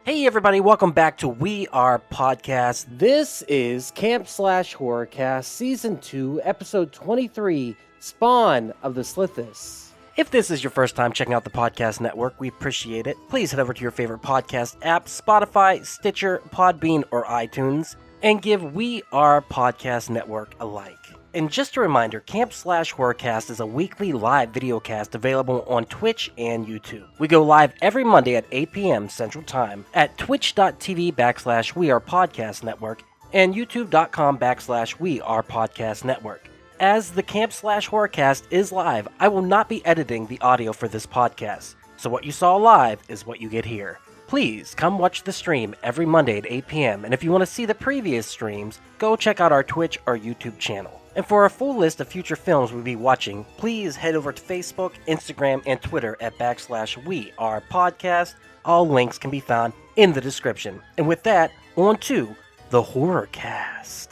Hey everybody, welcome back to We Are Podcast. This is Camp Slash Horrorcast Season 2, Episode 23, Spawn of the Slithis. If this is your first time checking out the podcast network, we appreciate it. Please head over to your favorite podcast app, Spotify, Stitcher, Podbean, or iTunes, and give We Are Podcast Network a like. And just a reminder, Camp Slash Horrorcast is a weekly live videocast available on Twitch and YouTube. We go live every Monday at 8 p.m. Central Time at twitch.tv/WeArePodcast Network and youtube.com/WeArePodcast Network. As the Camp Slash Horrorcast is live, I will not be editing the audio for this podcast, so what you saw live is what you get here. Please come watch the stream every Monday at 8 p.m. and if you want to see the previous streams, go check out our Twitch or YouTube channel. And for a full list of future films we'll be watching, please head over to Facebook, Instagram, and Twitter at /WeArePodcast. All links can be found in the description. And with that, on to the Horrorcast.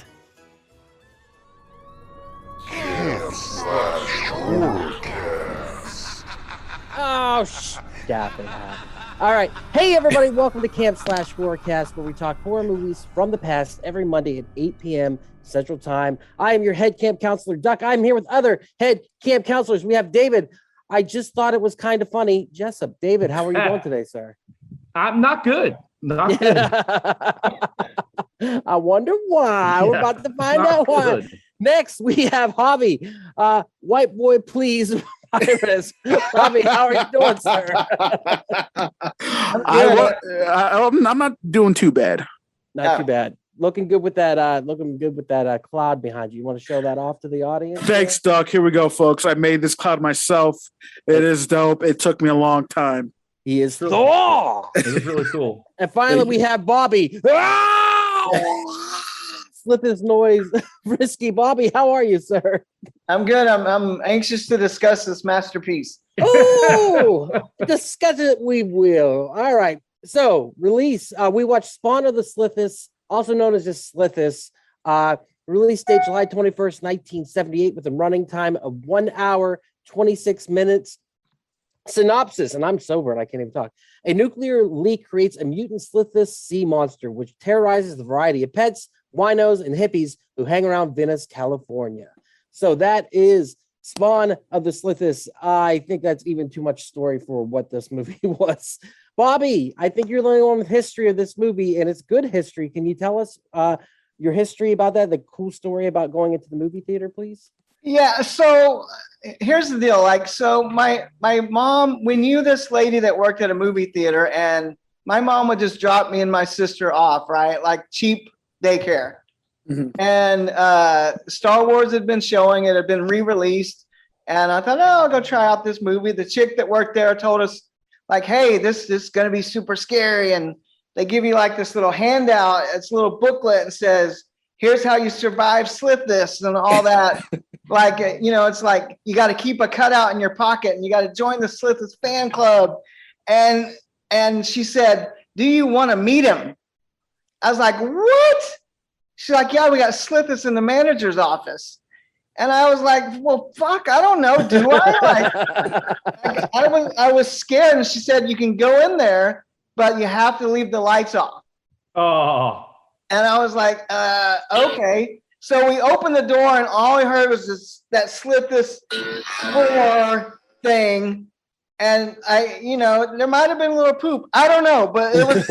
Camp Slash Horrorcast. Oh, stop it. All right. Hey, everybody. Welcome to Camp Slash Horrorcast, where we talk horror movies from the past every Monday at 8 p.m. Central Time. I am your head camp counselor, Duck. I'm here with other head camp counselors. We have David. I just thought it was kind of funny. Jessup. David, how are you doing today, sir? I'm not good. Not good. I wonder why. We're about to find out why. Good. Next, we have Hobby. White boy, please. Virus. Hobby, how are you doing, sir? I'm not doing too bad. Not too bad. Looking good with that. Cloud behind you. You want to show that off to the audience? Thanks, Doc. Here we go, folks. I made this cloud myself. It is dope. It took me a long time. He is Thor. It was really cool. And finally, we have Bobby. Slithis noise, risky. Bobby, how are you, sir? I'm good. I'm anxious to discuss this masterpiece. Oh, discuss it. We will. All right. So, release. We watched Spawn of the Slithis, also known as just Slithis. Release date July 21st, 1978, with a running time of 1 hour, 26 minutes. Synopsis, and I'm sober and I can't even talk. A nuclear leak creates a mutant Slithis sea monster, which terrorizes the variety of pets, winos, and hippies who hang around Venice, California. So that is Spawn of the Slithis. I think that's even too much story for what this movie was. Bobby, I think you're the only one with history of this movie, and it's good history. Can you tell us your history about that, the cool story about going into the movie theater, please? Yeah, so here's the deal. My mom, we knew this lady that worked at a movie theater, and my mom would just drop me and my sister off, right? Like cheap daycare. Mm-hmm. And Star Wars had been showing, it had been re-released, and I thought, I'll go try out this movie. The chick that worked there told us, like, hey, this is going to be super scary, and they give you like this little handout, it's a little booklet, and says, here's how you survive Slithis and all that. It's like you got to keep a cutout in your pocket and you got to join the Slithis fan club. And she said, do you want to meet him? I was like, what? She's like, yeah, we got Slithis in the manager's office. And I was like, well, fuck, I don't know. Do I? I was scared. And she said, you can go in there, but you have to leave the lights off. Oh. And I was like, okay. So we opened the door, and all I heard was that Slithis horror thing. And there might have been a little poop. I don't know, but it was.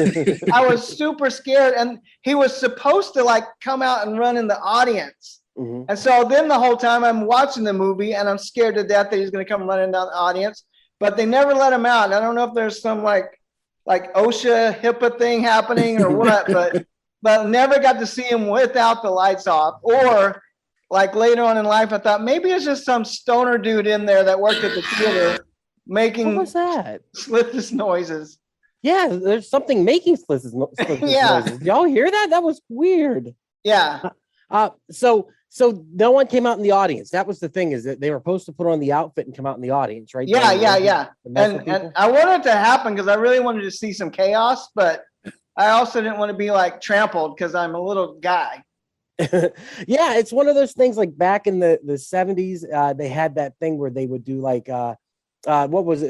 I was super scared, and he was supposed to like come out and run in the audience. Mm-hmm. And so then the whole time I'm watching the movie, and I'm scared to death that he's going to come running down the audience. But they never let him out. And I don't know if there's some like OSHA HIPAA thing happening or what, but never got to see him without the lights off. Or like later on in life, I thought maybe it's just some stoner dude in there that worked at the theater making what was that? Slithis noises. Yeah, there's something making Slithis noises. Y'all hear that? That was weird. Yeah. So no one came out in the audience. That was the thing, is that they were supposed to put on the outfit and come out in the audience, right? Yeah. And I wanted it to happen because I really wanted to see some chaos, but I also didn't want to be like trampled because I'm a little guy. Yeah, it's one of those things like back in the 70s, they had that thing where they would do like what was it?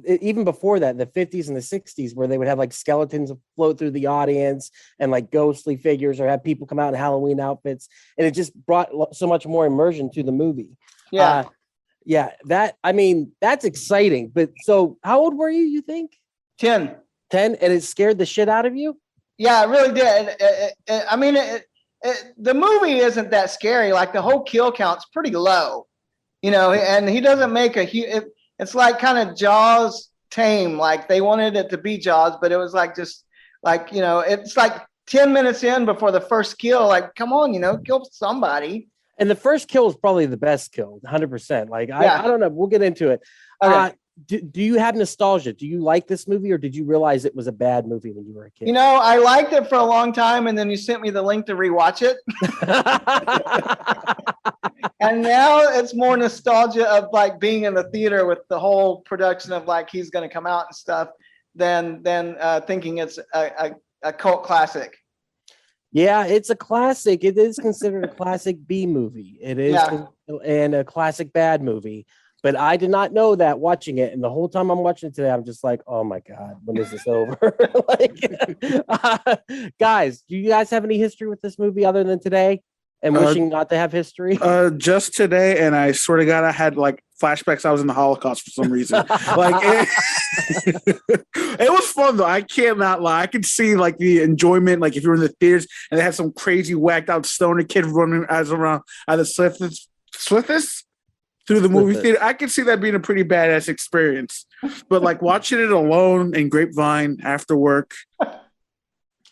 even before that, the 50s and the 60s, where they would have like skeletons float through the audience and like ghostly figures, or have people come out in Halloween outfits, and it just brought so much more immersion to the movie. Yeah. Yeah, that's exciting. But so how old were you think? 10. 10, and it scared the shit out of you? Yeah, it really did. The movie isn't that scary. Like the whole kill count's pretty low, and he doesn't make it's like kind of Jaws tame. Like they wanted it to be Jaws, but it was like just like, it's like 10 minutes in before the first kill. Like, come on, kill somebody. And the first kill is probably the best kill, 100%. Like, Yeah. I don't know. We'll get into it. Okay. Do you have nostalgia? Do you like this movie, or did you realize it was a bad movie when you were a kid? I liked it for a long time, and then you sent me the link to rewatch it. And now it's more nostalgia of like being in the theater with the whole production of like he's going to come out and stuff than thinking it's a cult classic. Yeah, it's a classic. It is considered a classic B movie. It is, and a classic bad movie. But I did not know that watching it. And the whole time I'm watching it today, I'm just like, oh my God, when is this over? Guys, do you guys have any history with this movie other than today? And wishing not to have history? Just today, and I swear to God, I had like flashbacks. I was in the Holocaust for some reason. Like it was fun though. I cannot lie. I could see like the enjoyment. Like if you were in the theaters and they had some crazy whacked out stoner kid running around out of Slithis through the movie theater, I could see that being a pretty badass experience. But like watching it alone in Grapevine after work,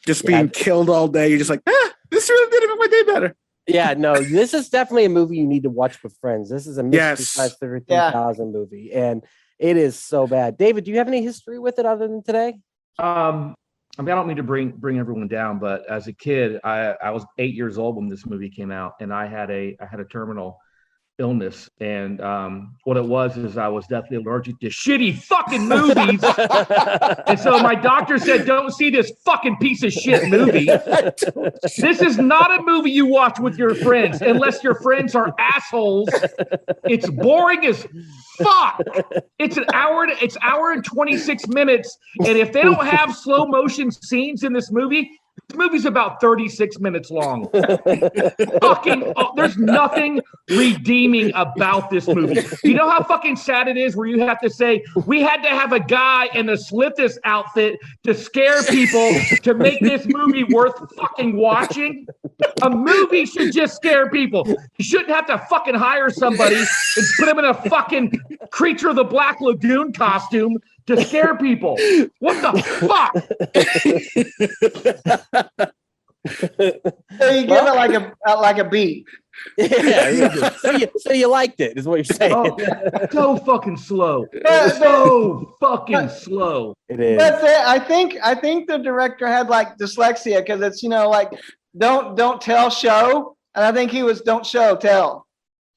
just being killed all day, you're just like, this really did make my day better. Yeah, no, this is definitely a movie you need to watch with friends. This is a Mystery Class 33,000 movie, and it is so bad. David, do you have any history with it other than today? I don't mean to bring everyone down, but as a kid, I was 8 years old when this movie came out, and I had a terminal illness, and what it was is I was definitely allergic to shitty fucking movies. And so my doctor said, don't see this fucking piece of shit movie. This is not a movie you watch with your friends unless your friends are assholes. It's boring as fuck. It's an hour and 26 minutes, and if they don't have slow motion scenes in this movie's about 36 minutes long. There's nothing redeeming about this movie. You know how fucking sad it is where you have to say, we had to have a guy in a Slithis outfit to scare people to make this movie worth fucking watching? A movie should just scare people. You shouldn't have to fucking hire somebody and put him in a fucking Creature of the Black Lagoon costume to scare people. What the fuck? So you give it like a B. Yeah. So you liked it, is what you're saying. Oh, so fucking slow. So fucking slow. It is. But I think the director had like dyslexia, because it's like don't tell, show, and I think he was don't show, tell.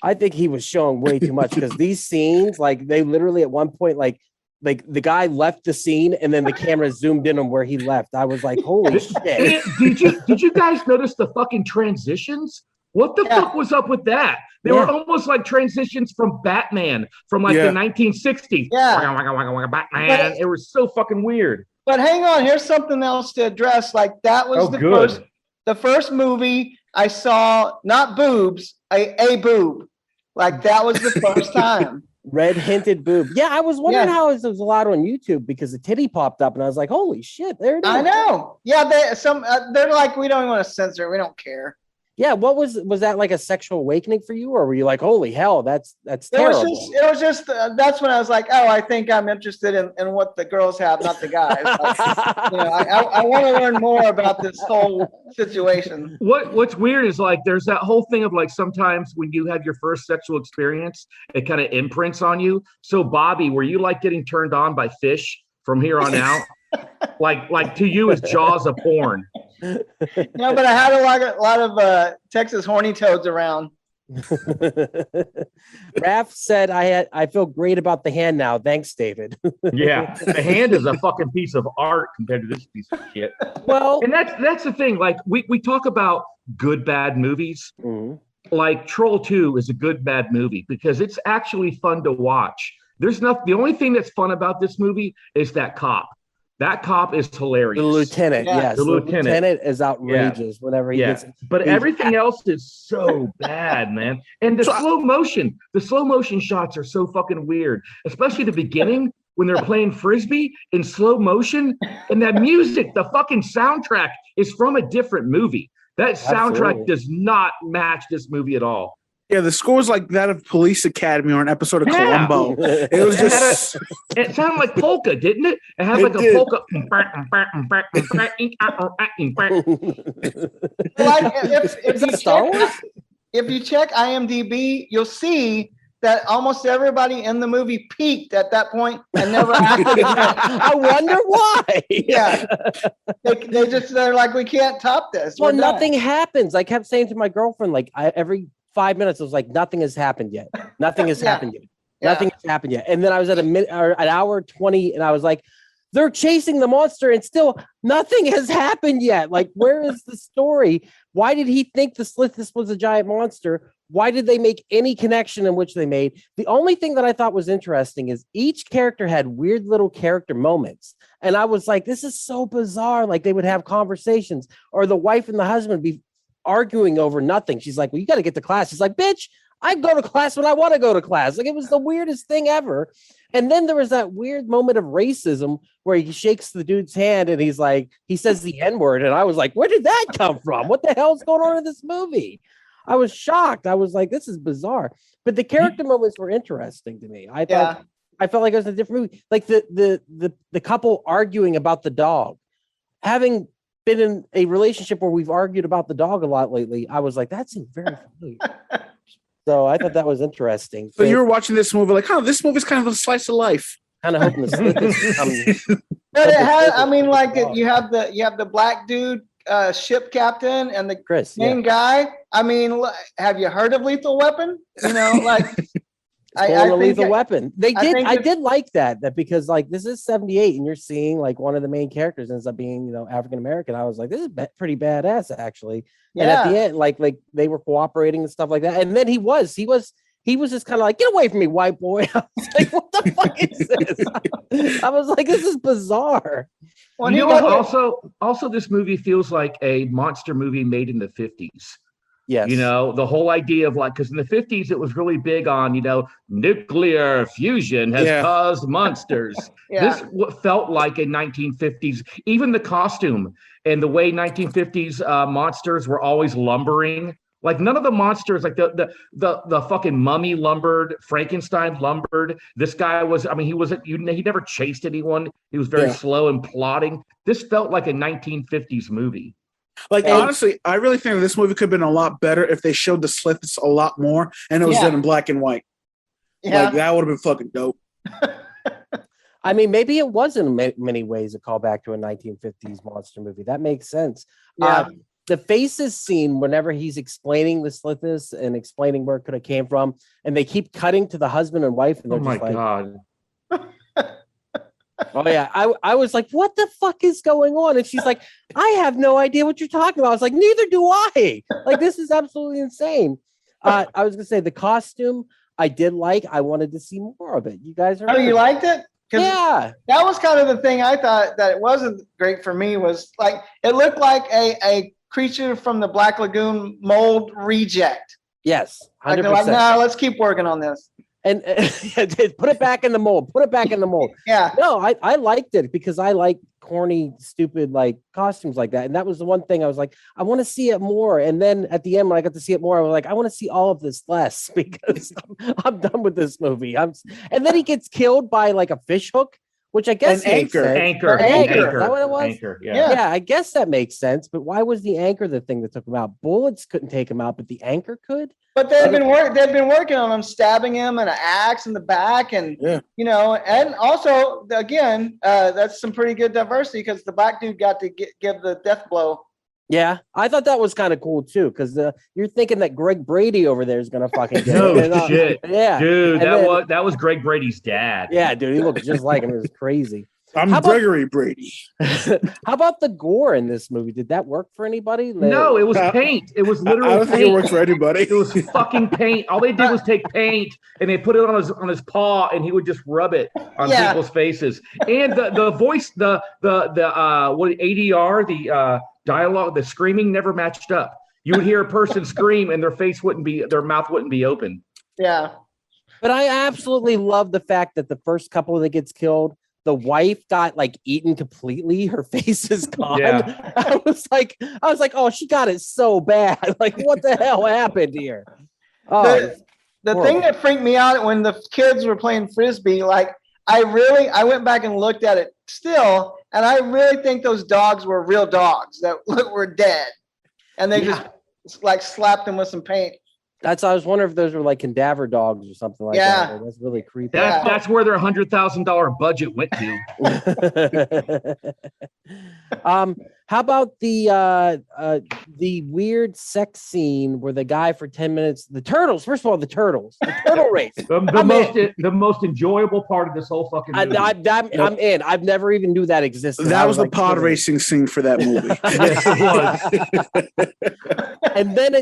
I think he was showing way too much, because these scenes, like they literally at one point, like the guy left the scene and then the camera zoomed in on where he left. I was like, holy shit. Did you guys notice the fucking transitions? What the fuck was up with that? They were almost like transitions from Batman from like the 1960s. Yeah. Batman. It was so fucking weird. But hang on, here's something else to address. Like that was the first movie I saw, not boobs, a boob. Like that was the first time. Red hinted boob. Yeah, I was wondering how it was allowed on YouTube, because the titty popped up and I was like, holy shit, there it is. I know. Yeah, they're like, we don't even want to censor it. We don't care. Yeah, what was that like a sexual awakening for you, or were you like, holy hell, that's terrible? It was just that's when I was like, oh, I think I'm interested in what the girls have, not the guys. Like, I want to learn more about this whole situation. What's weird is like there's that whole thing of like sometimes when you have your first sexual experience, it kind of imprints on you. So Bobby, were you like getting turned on by fish from here on out? like to you is Jaws a porn? No, but I had a lot of Texas horny toads around. Raph said, I feel great about the hand now. Thanks, David. Yeah, the hand is a fucking piece of art compared to this piece of shit. Well, and that's the thing. Like we talk about good bad movies. Mm-hmm. Like Troll 2 is a good bad movie because it's actually fun to watch. There's nothing. The only thing that's fun about this movie is that cop. That cop is hilarious. The lieutenant, Yeah. yes. The The lieutenant. lieutenant is outrageous whenever he gets. But everything else is so bad, man. And the slow motion shots are so fucking weird, especially the beginning when they're playing frisbee in slow motion, and that music, the fucking soundtrack is from a different movie. That soundtrack Absolutely. does not match this movie at all. Yeah, the score was like that of Police Academy or an episode of Yeah. Columbo. It was just It sounded like polka, didn't it? It had It like a did. polka. Like, if Is you that Star Wars? if you check IMDb, you'll see that almost everybody in the movie peaked at that point and never acted again. I wonder why. Yeah, they're like, we can't top this. Well, We're done. nothing happens. I kept saying to my girlfriend, like, every 5 minutes, I was like, nothing has happened yet. Nothing has Yeah. happened yet. Yeah. Nothing has happened yet. And then I was at a minute or an hour 20, and I was like, they're chasing the monster, and still nothing has happened yet. Like, where is the story? Why did he think the Slithis was a giant monster? Why did they make any connection in which they made? The only thing that I thought was interesting is each character had weird little character moments. And I was like, this is so bizarre. Like, they would have conversations, or the wife and the husband be arguing over nothing. She's like, well, you got to get to class. She's like, bitch, I go to class when I want to go to class. Like, it was the weirdest thing ever. And then there was that weird moment of racism where he shakes the dude's hand and he's like, he says the N-word. And I was like, where did that come from? What the hell's going on in this movie? I was shocked. I was like, this is bizarre. But the character moments were interesting to me. I thought, I felt like it was a different movie. Like the couple arguing about the dog. Having been in a relationship where we've argued about the dog a lot lately, I was like, that seems very familiar. So I thought that was interesting. so you were watching this movie like, oh, this movie's kind of a slice of life. kind of hoping the Slithis But it has. I mean, like you have the black dude, ship captain, and the Chris. main guy. I mean, have you heard of Lethal Weapon? You know, like I think Lethal Weapon. I think did like that because like this is 78 and you're seeing like one of the main characters ends up being, African American. I was like, this is pretty badass actually. And at the end, like they were cooperating and stuff like that. And then he was just kind of like, get away from me, white boy. I was like, what the fuck is this? I was like, this is bizarre. Well, You know what? Also, this movie feels like a monster movie made in the 50s. Yes. The whole idea of like, because in the 50s, it was really big on, nuclear fusion has caused monsters. This felt like a 1950s, even the costume and the way 1950s monsters were always lumbering. Like none of the monsters, like the fucking mummy lumbered, Frankenstein lumbered. This guy he never chased anyone. He was very slow and plodding. This felt like a 1950s movie. Like, honestly, I really think this movie could have been a lot better if they showed the Slithis a lot more and it was done in black and white. Yeah. Like, that would have been fucking dope. I mean, maybe it was in many ways a callback to a 1950s monster movie. That makes sense. Yeah. The faces scene, whenever he's explaining the Slithis and explaining where it could have came from, and they keep cutting to the husband and wife, and they're just like, God. oh yeah, I was like, what the fuck is going on? And she's like, I have no idea what you're talking about. I was like, neither do I. Like, this is absolutely insane. I was gonna say the costume I did like. I wanted to see more of it. You guys are. Oh, you liked it? 'Cause Yeah. that was kind of the thing I thought that it wasn't great for me was like it looked like a creature from the Black Lagoon mold reject. Yes. 100%. Like they're like, no, let's keep working on this. And put it back in the mold. Put it back in the mold. Yeah. No, I liked it because I like corny, stupid like costumes like that. And that was the one thing I was like, I want to see it more. And then at the end, when I got to see it more, I was like, I want to see all of this less because I'm done with this movie. And then he gets killed by like a fish hook, which I guess makes sense. Anchor. Is that what it was? Anchor, Yeah, I guess that makes sense. But why was the anchor the thing that took him out? Bullets couldn't take him out, but the anchor could. But they've been working on him, stabbing him and an axe in the back, and and also again, that's some pretty good diversity because the black dude got to give the death blow. Yeah, I thought that was kind of cool too, because you're thinking that Greg Brady over there is gonna fucking get No it. shit. Yeah, Dude, And then- that was Greg Brady's dad. Yeah, dude, he looked just like him. It was crazy. I'm How about- Gregory Brady. How about the gore in this movie? Did that work for anybody? No, it was paint. It was literal I don't think paint. it works for anybody. It was fucking paint. All they did was take paint and they put it on his paw, and he would just rub it on people's faces. And the voice, the what ADR, the dialogue, the screaming never matched up. You would hear a person scream, and their mouth wouldn't be open. Yeah. But I absolutely love the fact that the first couple that gets killed, the wife got like eaten completely. Her face is gone. Yeah. I was like, oh, she got it so bad. Like, what the hell happened here? Oh, The thing that freaked me out when the kids were playing frisbee, like I went back and looked at it still, and I really think those dogs were real dogs that were dead, and they just like slapped them with some paint. I was wondering if those were like cadaver dogs or something like that. Like, that's really creepy. That's where their $100,000 budget went to. How about the weird sex scene where the guy for 10 minutes, the turtles, first of all, the turtle race. The most enjoyable part of this whole fucking movie. I'm in. I've never even knew that existed. That was the pod racing scene for that movie. Yes, it was. And then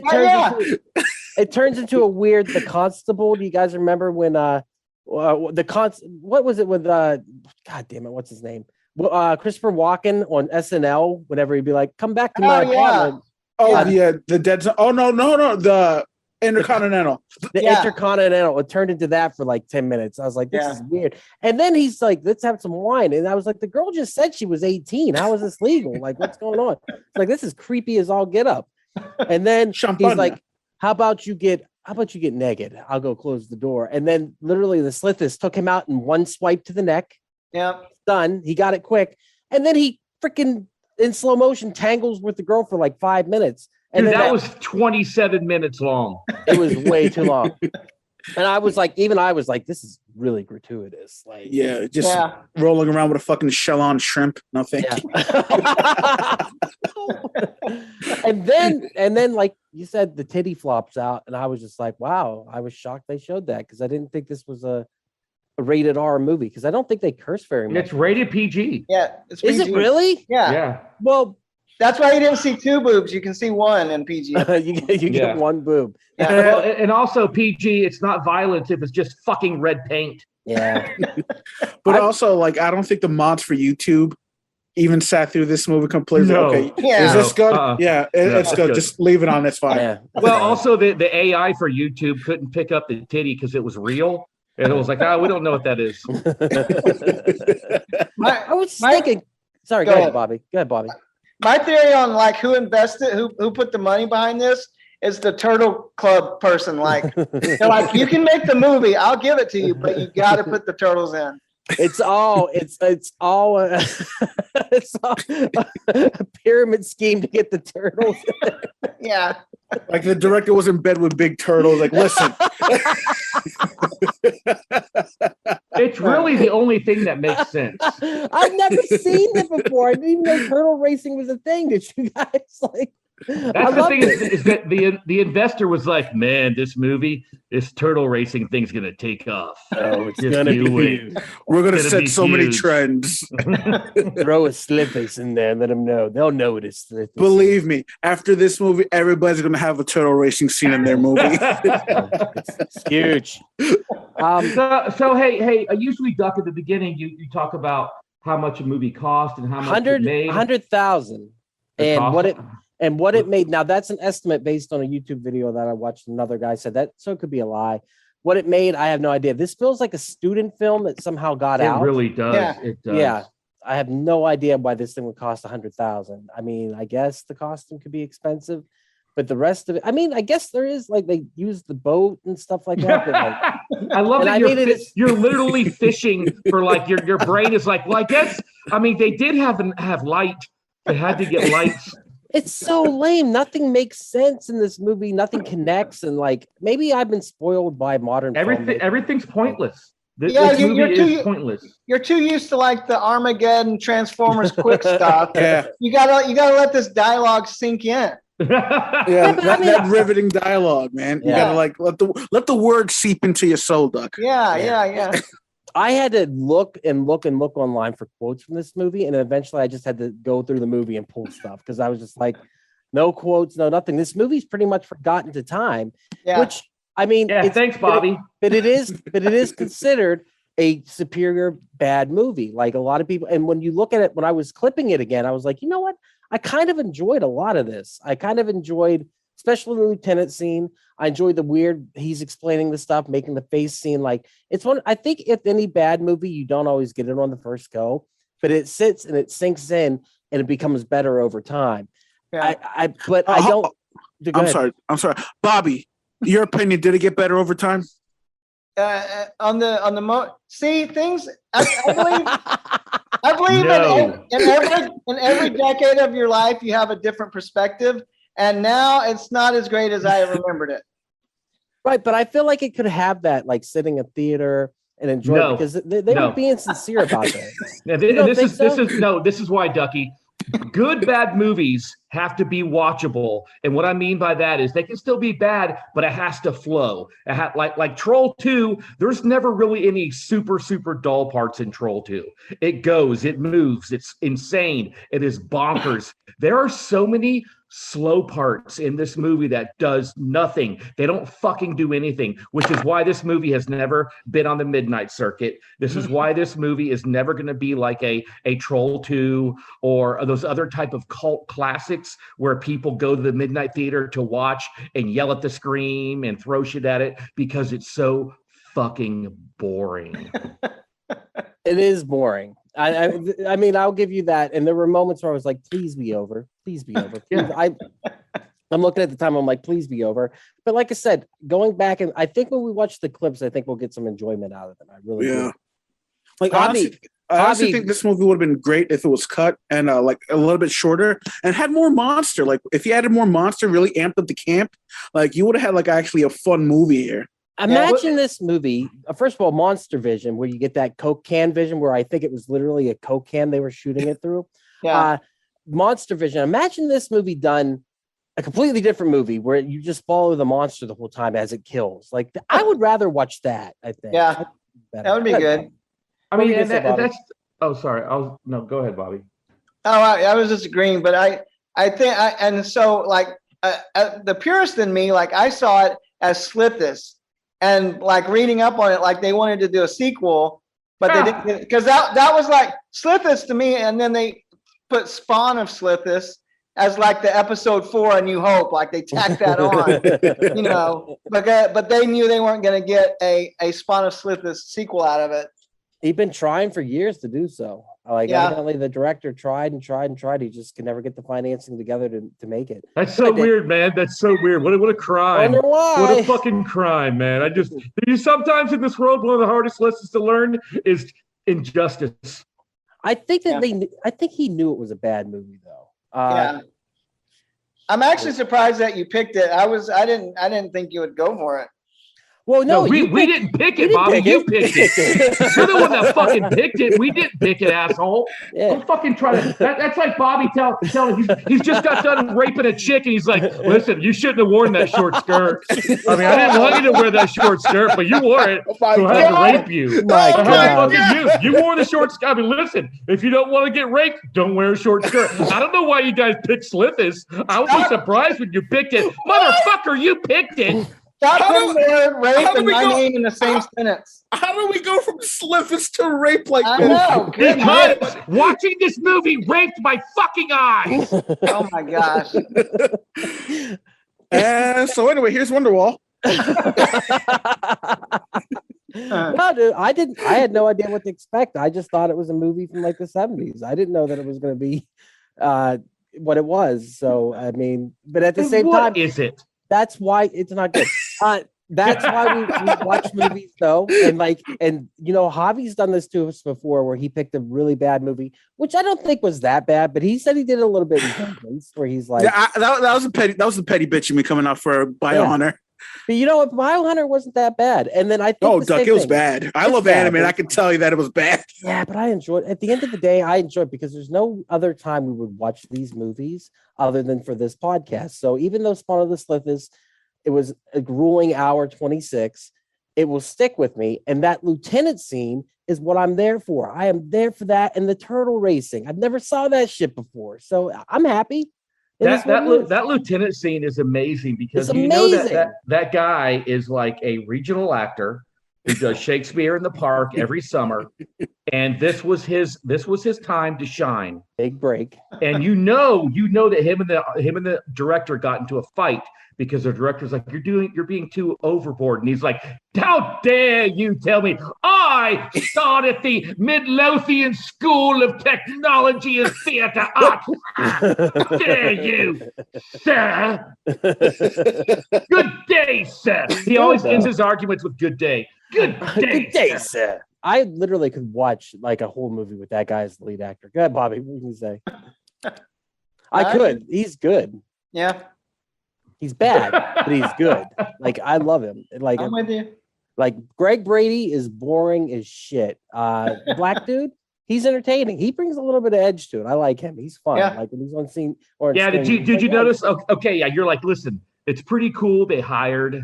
it turns into a weird, the constable. Do you guys remember when what was it with God damn it, what's his name? Christopher Walken on SNL, whenever he'd be like, come back to my apartment. The dead zone. Oh no, the Intercontinental. Intercontinental. It turned into that for like 10 minutes. I was like, this is weird. And then he's like, let's have some wine. And I was like, the girl just said she was 18. How is this legal? Like, what's going on? It's like, this is creepy as all get up. And then he's like, how about you get naked? I'll go close the door. And then literally the Slithis took him out in one swipe to the neck. Yeah. Done. He got it quick. And then he freaking in slow motion tangles with the girl for like 5 minutes. And Dude, that was 27 minutes long. It was way too long. And I was like, this is really gratuitous. Like, rolling around with a fucking shell on shrimp. No, thank you. and then, like you said, the titty flops out, and I was just like, wow, I was shocked they showed that because I didn't think this was a rated R movie because I don't think they curse very much. It's rated PG. Yeah, it's PG. Is it really? Yeah. Well, that's why you didn't see 2 boobs. You can see 1 in PG. you get 1 boob. Yeah. Well, and also PG, it's not violence if it's just fucking red paint. Yeah. But also, like, I don't think the mods for YouTube even sat through this movie completely. No. Okay, Yeah. is this good? It's it's good. good. Just leave it on. It's fine. Yeah. Well, also the AI for YouTube couldn't pick up the titty because it was real. And it was like, we don't know what that is. I was thinking. Sorry, go ahead, Bobby. Go ahead, Bobby. My theory on like who invested, who put the money behind this is the Turtle Club person. Like, they're like, you can make the movie, I'll give it to you, but you got to put the turtles in. It's all a pyramid scheme to get the turtles. Yeah. Like the director was in bed with Big Turtle. Like, listen. It's really the only thing that makes sense. I've never seen it before. I didn't even know turtle racing was a thing. Did you guys like? That's the thing is that the investor was like, man, this turtle racing thing's gonna take off. Oh, it's gonna be huge. We're gonna set so many trends. Throw a Slithis in there and let them know. They'll know it is Slithis. Believe me, after this movie, everybody's gonna have a turtle racing scene in their movie. It's huge. So hey, I usually, Duck, at the beginning you talk about how much a movie cost and how much it made. 100,000 and what it made. Now that's an estimate based on a YouTube video that I watched. Another guy said that, so it could be a lie. What it made, I have no idea. This feels like a student film that somehow got out. It really does. Yeah. It does. Yeah, I have no idea why this thing would cost 100,000. I mean, I guess the costume could be expensive, but the rest of it, I mean, I guess there is, like, they use the boat and stuff like that. But like, I love that you're literally fishing for, like, your brain is like, well, I guess, I mean, they did have light. They had to get lights. it's so lame. Nothing makes sense in this movie. Nothing connects, and like maybe I've been spoiled by modern. Everything's pointless. This you're movie is pointless. You're too used to like the Armageddon Transformers quick stuff. Yeah, you gotta let this dialogue sink in. that riveting dialogue, man. You gotta like let the word seep into your soul, Duck. Yeah. I had to look online for quotes from this movie, and eventually I just had to go through the movie and pull stuff because I was just like, no quotes, no nothing. This movie's pretty much forgotten to time, which I mean, thanks, Bobby. But it is considered a superior bad movie. Like a lot of people, and when you look at it, when I was clipping it again, I was like, you know what? I kind of enjoyed a lot of this. I kind of enjoyed, especially the lieutenant scene. I enjoyed the weird, he's explaining the stuff, making the face scene. Like it's one, I think if any bad movie, you don't always get it on the first go, but it sits and it sinks in and it becomes better over time. Yeah. I don't. I'm sorry. Bobby, your opinion, did it get better over time? See things. I believe No. in every decade of your life, you have a different perspective. And now it's not as great as I remembered it. Right, but I feel like it could have that, like sitting in theater and enjoy it because they were being sincere about that. This is why, Ducky. Good bad movies have to be watchable, and what I mean by that is they can still be bad, but it has to flow. Like Troll 2, there's never really any super dull parts in Troll 2. It goes, it moves, it's insane, it is bonkers. There are so many slow parts in this movie that does nothing. They don't fucking do anything, which is why this movie has never been on the midnight circuit. This is why this movie is never going to be like a Troll 2 or those other type of cult classics where people go to the midnight theater to watch and yell at the screen and throw shit at it because it's so fucking boring. It is boring. I mean, I'll give you that. And there were moments where I was like, please be over. Please be over. Please. Yeah. I'm looking at the time. I'm like, please be over. But like I said, going back, and I think when we watch the clips, I think we'll get some enjoyment out of them. I really do. Like, I honestly think this movie would have been great if it was cut and like a little bit shorter and had more monster. Like if you added more monster, really amped up the camp, like you would have had like actually a fun movie here. Imagine this movie, first of all, Monster Vision, where you get that Coke can vision, where I think it was literally a Coke can they were shooting it through. Monster Vision. Imagine this movie done a completely different movie where you just follow the monster the whole time as it kills. Like I would rather watch that. I think. Yeah, that would be good. I mean, that's. Oh, sorry. No. Go ahead, Bobby. Oh, I was just agreeing, but I think, and so like the purist in me, like I saw it as Slithis. And like reading up on it, like they wanted to do a sequel, but they didn't, because that was like Slithis to me. And then they put Spawn of Slithis as like the episode 4 A New Hope, like they tacked that on, you know. But they knew they weren't going to get a Spawn of Slithis sequel out of it. He'd been trying for years to do so. Like evidently the director tried. He just could never get the financing together to make it. That's so weird, man. That's so weird. What a crime. Wonder why. What a fucking crime, man. Sometimes in this world, one of the hardest lessons to learn is injustice. I think that I think he knew it was a bad movie though. I'm actually surprised that you picked it. I didn't think you would go for it. Well, no, we didn't pick it, Bobby. You picked it. You're the one that fucking picked it. We didn't pick it, asshole. Yeah. Don't fucking try to. That's like Bobby telling he's just got done raping a chick, and he's like, "Listen, you shouldn't have worn that short skirt. I mean, I didn't want you to wear that short skirt, but you wore it, so I had to rape you. You wore the short skirt. I mean, listen, if you don't want to get raped, don't wear a short skirt. I don't know why you guys picked Slithis. I would be surprised when you picked it, motherfucker. You picked it." Stop putting the word rape and my name in the same sentence. How do we go from Slithis to rape like I this? know. Because watching this movie raped my fucking eyes. Oh my gosh. And so anyway, here's Wonderwall. No, dude, I had no idea what to expect. I just thought it was a movie from like the 70s. I didn't know that it was going to be what it was. So I mean, but at the same time, what is it? That's why it's not good. That's why we watch movies though, and you know, Javi's done this to us before, where he picked a really bad movie, which I don't think was that bad, but he said he did a little bit in Vengeance, where he's like, that was the petty bitch in me coming out for Biohunter. But you know what, Biohunter wasn't that bad, and then I think Duck, it was bad. I love anime, and I can tell you that it was bad. Yeah, but I enjoyed. At the end of the day, I enjoyed because there's no other time we would watch these movies other than for this podcast. So even though Spawn of the Slithis, it was a grueling hour 26. it will stick with me. And that lieutenant scene is what I'm there for. I am there for that and the turtle racing. I've never saw that shit before, so I'm happy. That lieutenant scene is amazing because It's you know amazing. that guy is like a regional actor who does Shakespeare in the Park every summer, and this was his time to shine. Big break. And you know that him and the director got into a fight because the director's like, you're being too overboard, and he's like, how dare you tell me I taught at the Midlothian School of Technology and Theatre Arts. How dare you, sir? Good day, sir. He always ends his arguments with good day. Good day, sir. I literally could watch like a whole movie with that guy as the lead actor. Go ahead, Bobby. What can you say? I could. He's good. Yeah. He's bad, but he's good. Like, I love him. Like, I'm with you. Like, Greg Brady is boring as shit. Black dude, he's entertaining. He brings a little bit of edge to it. I like him. He's fun. Yeah. Like when he's on scene or Yeah, screen, did you notice? Okay, yeah, you're like, listen, it's pretty cool they hired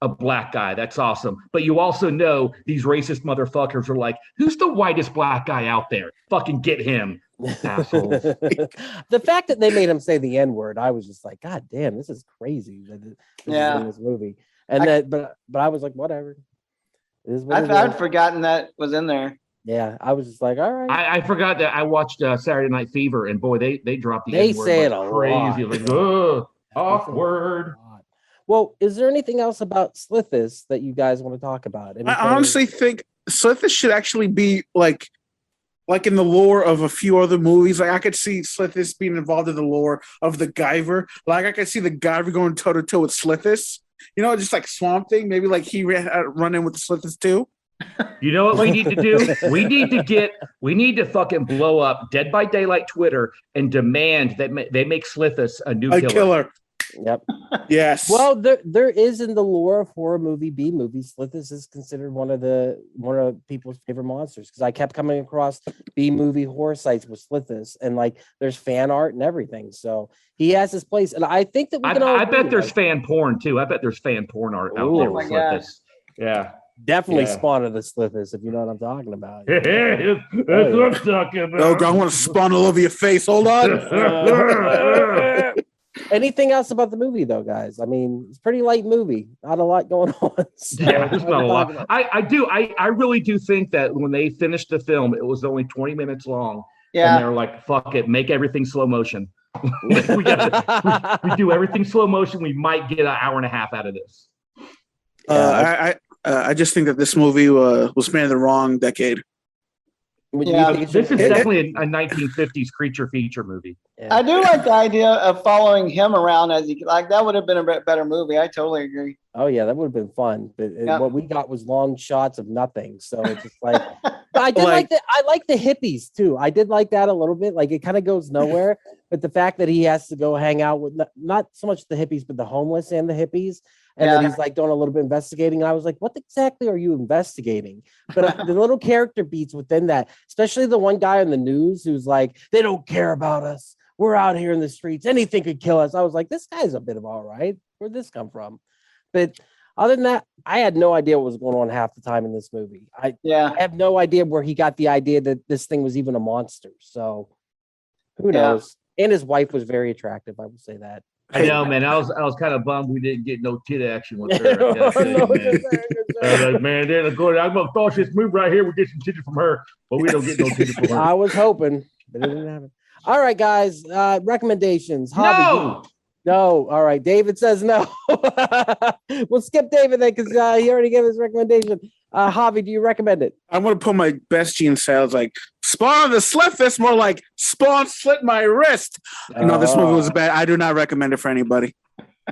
a black guy. That's awesome. But you also know these racist motherfuckers are like, who's the whitest black guy out there? Fucking get him, assholes. The fact that they made him say the N-word, I was just like, God damn, this is crazy. This is in this movie. And but I was like, whatever. It is what it I'd is. forgotten that was in there. Yeah, I was just like, all right. I forgot that I watched Saturday Night Fever, and boy, they dropped the They N-word say like it a crazy. lot. Like, ugh, awkward. Well, is there anything else about Slithis that you guys want to talk about? I honestly think Slithis should actually be like in the lore of a few other movies. Like I could see Slithis being involved in the lore of the Guyver. Like I could see the Guyver going toe to toe with Slithis. You know, just like Swamp Thing. Maybe like he run in with the Slithis too. You know what we need to do? We need to fucking blow up Dead by Daylight Twitter and demand that they make Slithis a new killer. Yep. Yes. Well, there is in the lore of horror movie, B movies, Slithis is considered one of people's favorite monsters because I kept coming across B movie horror sites with Slithis and like there's fan art and everything. So he has his place, and I think that we can all. I bet agree, there's like, fan porn too. I bet there's fan porn art out there with Slithis. Yeah. definitely Yeah. Spawn of the Slithis, if you know what I'm talking about. That's what I'm talking about. Oh, God, I want to spawn all over your face. Hold on. Anything else about the movie, though, guys? I mean, it's a pretty light movie. Not a lot going on. So Yeah, there's not a lot. I really do think that when they finished the film, it was only 20 minutes long. Yeah. And they're like, fuck it, make everything slow motion. we do everything slow motion. We might get an hour and a half out of this. I just think that this movie was made in the wrong decade. Yeah. This is definitely a 1950s creature feature movie. Yeah. I do like the idea of following him around as he like that would have been a better movie. I totally agree. Oh yeah, that would have been fun. But what we got was long shots of nothing. So it's just like, but I did like that. I like the hippies too. I did like that a little bit. Like it kind of goes nowhere. But the fact that he has to go hang out with not so much the hippies, but the homeless and the hippies. And then he's like doing a little bit of investigating. And I was like, what exactly are you investigating? But the little character beats within that, especially the one guy on the news who's like, they don't care about us. We're out here in the streets. Anything could kill us. I was like, this guy's a bit of all right. Where'd this come from? But other than that, I had no idea what was going on half the time in this movie. I have no idea where he got the idea that this thing was even a monster. So who knows? And his wife was very attractive. I will say that. I know, man. I was kind of bummed we didn't get no tit action with her. Man, then I'm gonna throw this move right here. We get some titties from her, but we don't get no titties from her. I was hoping, but it didn't happen. All right, guys. Recommendations. No. No. All right. David says no. We'll skip David then because he already gave his recommendation. Javi, do you recommend it? I'm gonna put my best Gene sales like Spawn of the Slithis, more like Spawn slit my wrist. No, this movie was bad. I do not recommend it for anybody.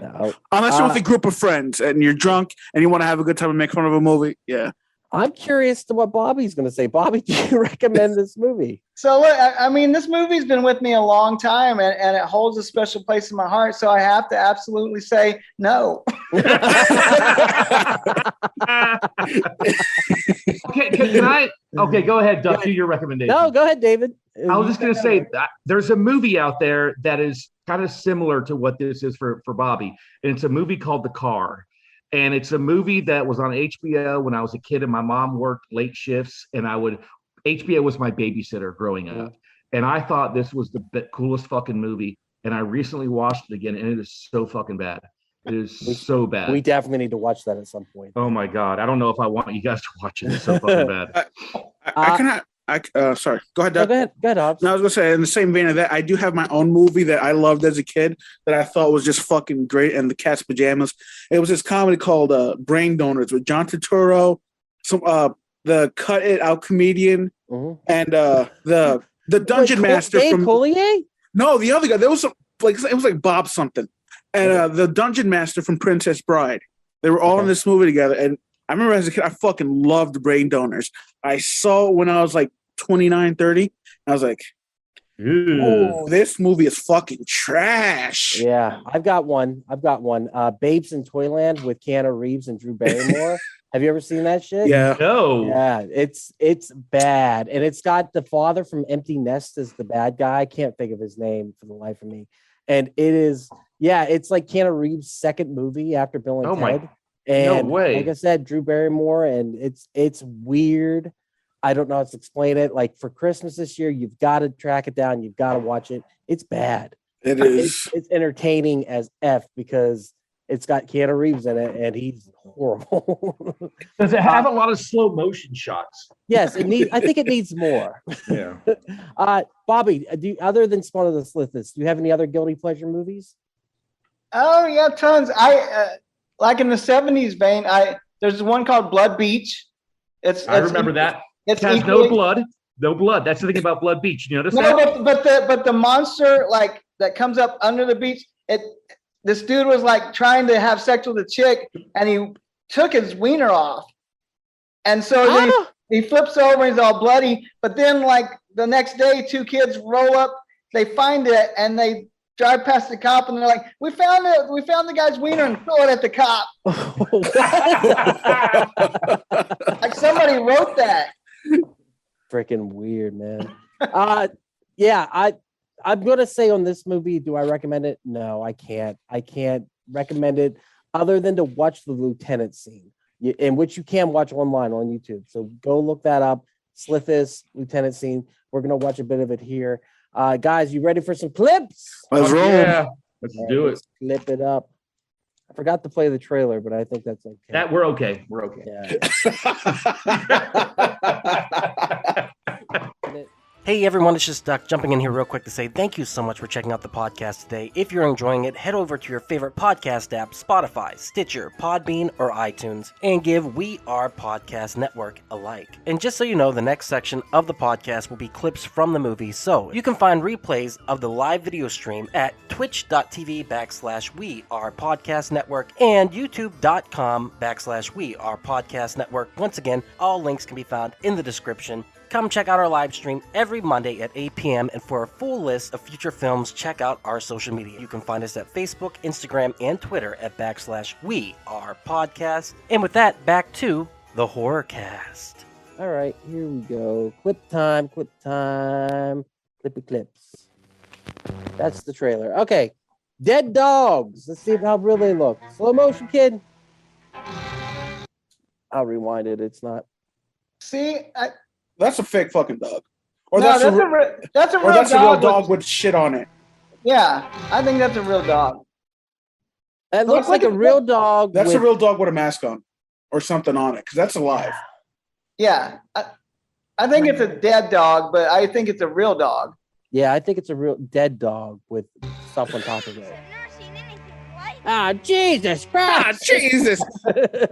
No. Unless you're with a group of friends and you're drunk and you want to have a good time and make fun of a movie. Yeah. I'm curious to what Bobby's going to say. Bobby, do you recommend this movie? So look, I mean, this movie's been with me a long time, and it holds a special place in my heart. So I have to absolutely say no. Okay, can I? Okay, go ahead, Duck. Do your recommendation. No, go ahead, David. I was just going to say that there's a movie out there that is kind of similar to what this is for Bobby, and it's a movie called The Car. And it's a movie that was on HBO when I was a kid, and my mom worked late shifts, and HBO was my babysitter growing up. And I thought this was the coolest fucking movie. And I recently watched it again, and it is so fucking bad. It is so bad. We definitely need to watch that at some point. Oh my God. I don't know if I want you guys to watch it. It's so fucking bad. Sorry. Go ahead, Doug. Go ahead, Hobbs. No, I was gonna say, in the same vein of that, I do have my own movie that I loved as a kid that I thought was just fucking great, and the Cat's Pajamas. It was this comedy called Brain Donors with John Turturro, the Cut It Out comedian, and the Dungeon Master Dave from Coulier? No, the other guy. There was it was like Bob something, and the Dungeon Master from Princess Bride. They were all in this movie together, and I remember as a kid, I fucking loved Brain Donors. I saw it when I was like 29, 30. And I was like, oh, this movie is fucking trash. Yeah, I've got one. Babes in Toyland with Keanu Reeves and Drew Barrymore. Have you ever seen that shit? Yeah. No. Yeah, it's bad. And it's got the father from Empty Nest as the bad guy. I can't think of his name for the life of me. And it is, it's like Keanu Reeves' second movie after Bill and Ted. And no way. Like I said, Drew Barrymore, and it's weird. I don't know how to explain it. Like for Christmas this year, you've got to track it down. You've got to watch it. It's bad. It is. It's entertaining as F because it's got Keanu Reeves in it, and he's horrible. Does it have a lot of slow motion shots? Yes, I think it needs more. Yeah. Bobby, other than Spawn of the Slithis, do you have any other guilty pleasure movies? Oh yeah, tons. I like in the 70s vein. There's one called Blood Beach. I remember that. It has no blood. No blood. That's the thing about Blood Beach. You notice that? But the monster like that comes up under the beach. This dude was like trying to have sex with a chick, and he took his wiener off, and so then he flips over and he's all bloody. But then like the next day, two kids roll up, they find it, and they drive past the cop, and they're like, "We found the guy's wiener and throw it at the cop." Like somebody wrote that. Freaking weird, man. I'm gonna say on this movie, do I recommend it? No, I can't. I can't recommend it other than to watch the lieutenant scene, in which you can watch online on YouTube. So go look that up. Slithis lieutenant scene. We're gonna watch a bit of it here. Guys, you ready for some clips? Let's roll. Yeah. Let's do it. Let's clip it up. I forgot to play the trailer, but I think that's okay. That we're okay. We're okay. Yeah. Hey everyone, it's just Duck jumping in here real quick to say thank you so much for checking out the podcast today. If you're enjoying it, head over to your favorite podcast app, Spotify, Stitcher, Podbean, or iTunes, and give We Are Podcast Network a like. And just so you know, the next section of the podcast will be clips from the movie, so you can find replays of the live video stream at twitch.tv/We Are Podcast Network and youtube.com/We Are Podcast Network. Once again, all links can be found in the description. Come check out our live stream every Monday at 8 p.m. And for a full list of future films, check out our social media. You can find us at Facebook, Instagram, and Twitter at /We Are Podcast. And with that, back to the Horrorcast. All right, here we go. Clip time. Clippy clips. That's the trailer. Okay. Dead dogs. Let's see how real they look. Slow motion, kid. I'll rewind it. It's not. See, That's a fake fucking dog. Or no, that's a real dog dog with shit on it. Yeah, I think that's a real dog. That looks like a real dog. That's a real dog with a mask on or something on it, because that's alive. Yeah, I think it's a dead dog, but I think it's a real dog. Yeah, I think it's a real dead dog with stuff on top of it. Ah, Jesus Christ! Jesus!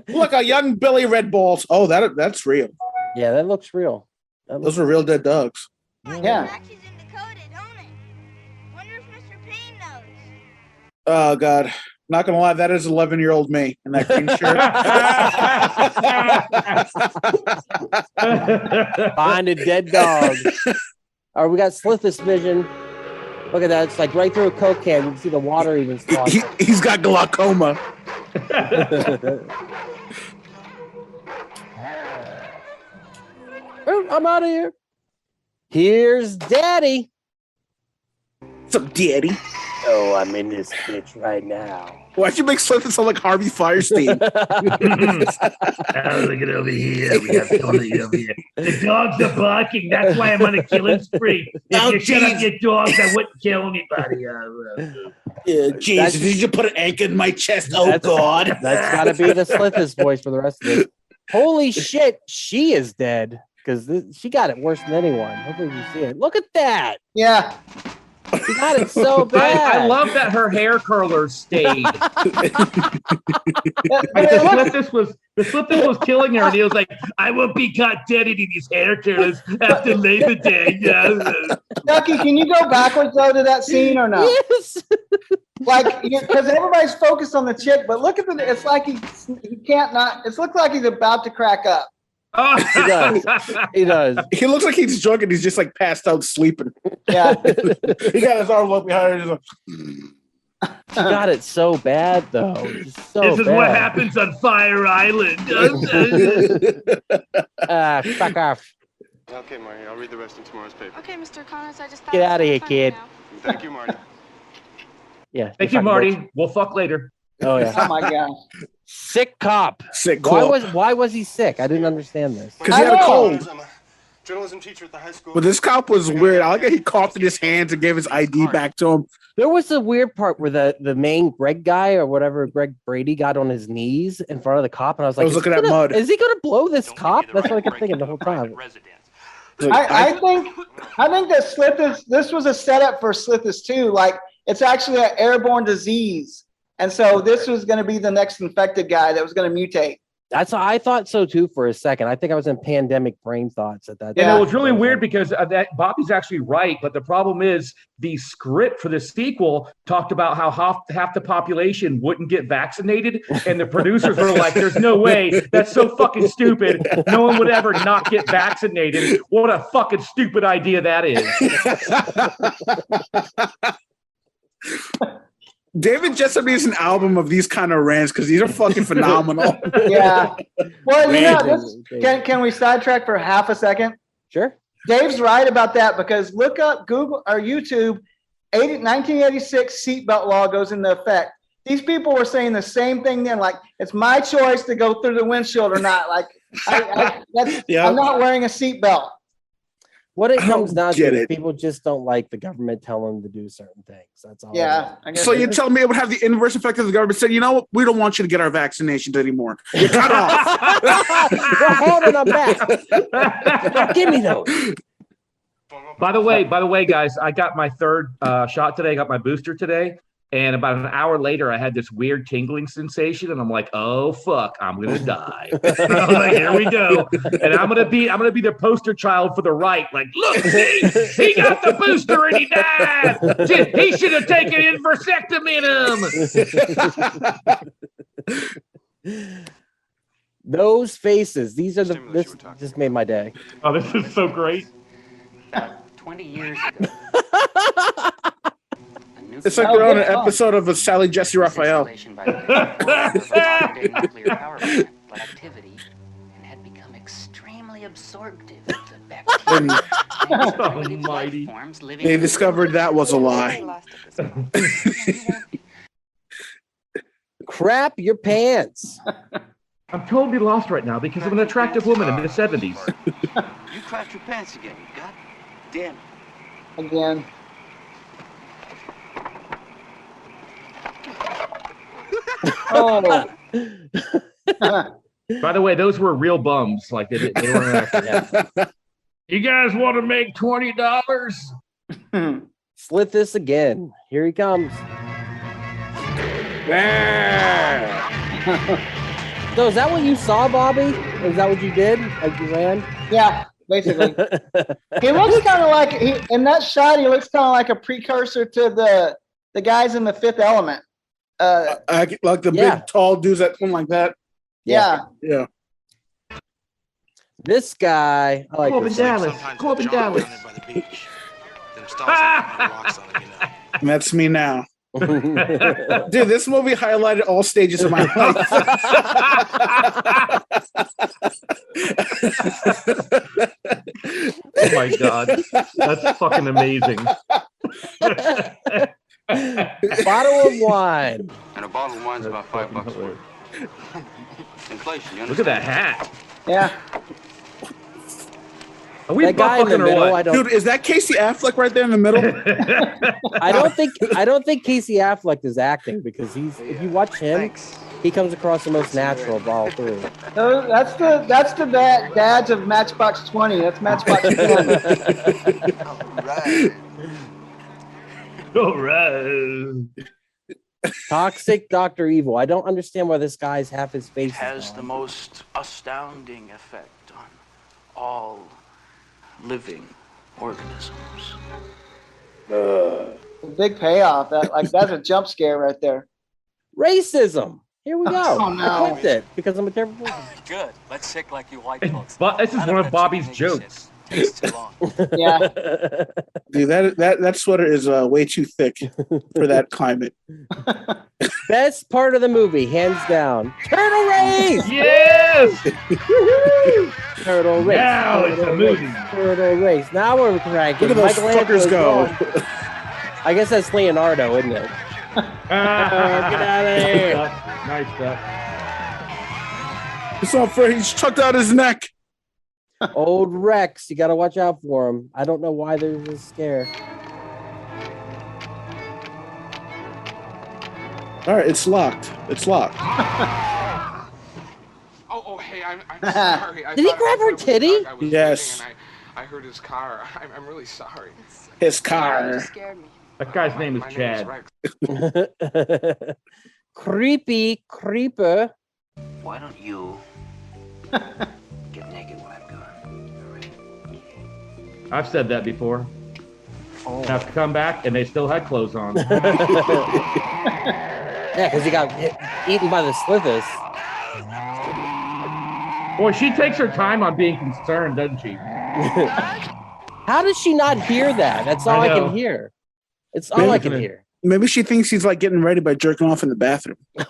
Look, a young Billy Red Balls. Oh, that's real. Yeah, that looks real. Those are real dead dogs. Yeah. Oh God, not gonna lie, that is 11-year-old me in that green shirt. Find a dead dog. All right, we got Slithis vision. Look at that. It's like right through a Coke can. You can see the water even splashing. He's got glaucoma. Oh, I'm out of here. Here's Daddy. What's up, Daddy? Oh, I'm in this bitch right now. Why'd you make Slithis sound like Harvey Firestein? Look at over here. We have somebody over here. The dogs are barking. That's why I'm on a killing spree. If you shut up your dogs, I wouldn't kill anybody. Jesus, did you put an anchor in my chest? Oh, God. That's got to be the Slithis voice for the rest of it. Holy shit, she is dead because she got it worse than anyone. Hopefully you see it. Look at that. Yeah. She got it so bad. I love that her hair curler stayed. Like the Slithis was killing her, and he was like, "I won't be caught dead eating these hair curlers after Labor Day." Ducky, can you go backwards though to that scene or no? Yes. Like, because everybody's focused on the chick, but look at the. It's like he can't not. It looks like he's about to crack up. Oh. He does. He does. He looks like he's drunk and he's just like passed out sleeping. Yeah. He got his arm up behind him. She got it so bad though. So This is bad. what happens on Fire Island. Fuck off. Okay, Marty, I'll read the rest in tomorrow's paper. Okay, Mr. Connors, I just thought Get it was out of here, fun kid. now. Thank you, Marty. Yeah. Thank you you, fucking Marty. bitch. We'll fuck later. Oh yeah. Oh my gosh. Sick cop. Sick Why cop. was he sick? I didn't understand this. Because he had a cold. I'm a journalism teacher at the high school. But this cop was weird. I like how he coughed in his hands and gave his ID back to him. There was a weird part where the main Greg guy or whatever, Greg Brady, got on his knees in front of the cop, and I was like, looking at mud. Is he gonna blow this cop? That's what I kept thinking the whole time. I think that Slithis. This was a setup for Slithis too. Like, it's actually an airborne disease, and so this was going to be the next infected guy that was going to mutate. I thought so too for a second. I think I was in pandemic brain thoughts at that. And time. it was really weird because that Bobby's actually right, but the problem is the script for the sequel talked about how half the population wouldn't get vaccinated, and the producers were like, "There's no way. That's so fucking stupid. No one would ever not get vaccinated. What a fucking stupid idea that is." David Jessup needs an album of these kind of rants because these are fucking phenomenal. Yeah. Well, you know, Random. can we sidetrack for half a second? Sure. Dave's right about that because look up Google or YouTube. 1986 seatbelt law goes into effect. These people were saying the same thing then. Like, it's my choice to go through the windshield or not. Like, Yeah. I'm not wearing a seatbelt. What it I comes don't down get to is it. people just don't like the government telling them to do certain things. That's all. it Yeah. is. I guess So you tell me it would have the inverse effect of the government said, you know what? We don't want you to get our vaccinations anymore. You're cut off. You're holding them back. Give me those. By the way, guys, I got my third shot today. I got my booster today. And about an hour later, I had this weird tingling sensation, and I'm like, "Oh fuck, I'm gonna die!" I was like, "Here we go," and I'm gonna be the poster child for the right. Like, look, see, he got the booster and he died. He should have taken in vasectomy him. Those faces. These are the. Stimulus This you were talking just made my day. Oh, this is so great. 20 years ago. It's like they're on an episode of a Sally Jesse Raphael. But activity and had become extremely absorptive of the bacteria. Almighty. They discovered that was a lie. Crap your pants. I'm totally lost right now because of an attractive woman in the 70s. You crapped your pants again, you god damn it. Again. Oh. By the way, those were real bums. Like they weren't actually. You guys want to make $20? Slithis again. Here he comes. So is that what you saw, Bobby? Is that what you did? Like you ran? Yeah, basically. He looks kind of like in that shot. He looks kind of like a precursor to the guys in The Fifth Element. Like the Yeah. big tall dudes that come like that. Yeah. Yeah. This guy, I like Corbin this. Dallas. Sometimes Corbin the John Dallas. down there by the beach. Then stalls up and walks on him, you know. And that's me now. Dude, this movie highlighted all stages of my life. Oh my god, that's fucking amazing. Bottle of wine. And a bottle of wine's about $5 worth. Inflation, you Look at that hat. Yeah. Are we That guy in the butt-fucking or middle, what? I don't. Dude, is that Casey Affleck right there in the middle? I don't think Casey Affleck is acting because if you watch him, he comes across the most natural of all three. So that's the dads of Matchbox 20. That's Matchbox 20. All right. Toxic Dr. Evil. I don't understand why this guy's half his face Has is the gone. most astounding effect on all living organisms. Big payoff. That's a jump scare right there. Racism. Here we go. Oh, no. I clicked it because I'm a terrible person. Good. Let's sick like you white folks. But this is None one of that Bobby's chicken nigger jokes. shit takes too long. Yeah. Dude, that sweater is way too thick for that climate. Best part of the movie, hands down. Turtle race. Yes! Turtle race. Now it's a movie. Turtle race. Now we're cranking. Look at those fuckers go. I guess that's Leonardo, isn't it? Get out of here. Nice stuff. It's not fair. He's chucked out his neck. Old Rex, you got to watch out for him. I don't know why there's this scare. All right, it's locked. It's locked. Oh, hey, I'm sorry. Did he grab her titty? Yes. I heard his car. I'm really sorry. His car. Scared me. That guy's name is My Chad. Rex. Creepy creeper. Why don't you get naked when I'm gone? I've said that before. Now come back and they still had clothes on. Yeah, because he got eaten by the Slithis. Boy, she takes her time on being concerned, doesn't she? How does she not hear that? That's all I know. can hear. It's all I can hear. Maybe she thinks he's like getting ready by jerking off in the bathroom. Like,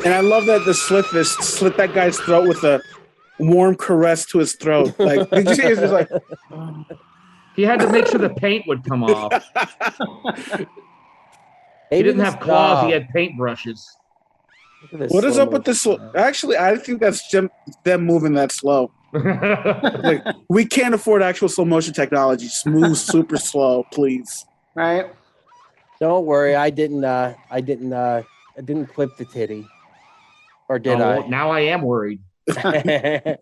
And I love that the Slithis slit that guy's throat with a warm caress to his throat. Like, did you see? It was like, He had to make sure the paint would come off. He didn't have claws, he had paint brushes. what is up with this? Actually, I think that's them moving that slow. Like, we can't afford actual slow motion technology. Smooth, super slow, please. Right. Don't worry, I didn't clip the titty. Or did Oh, now I am worried. I?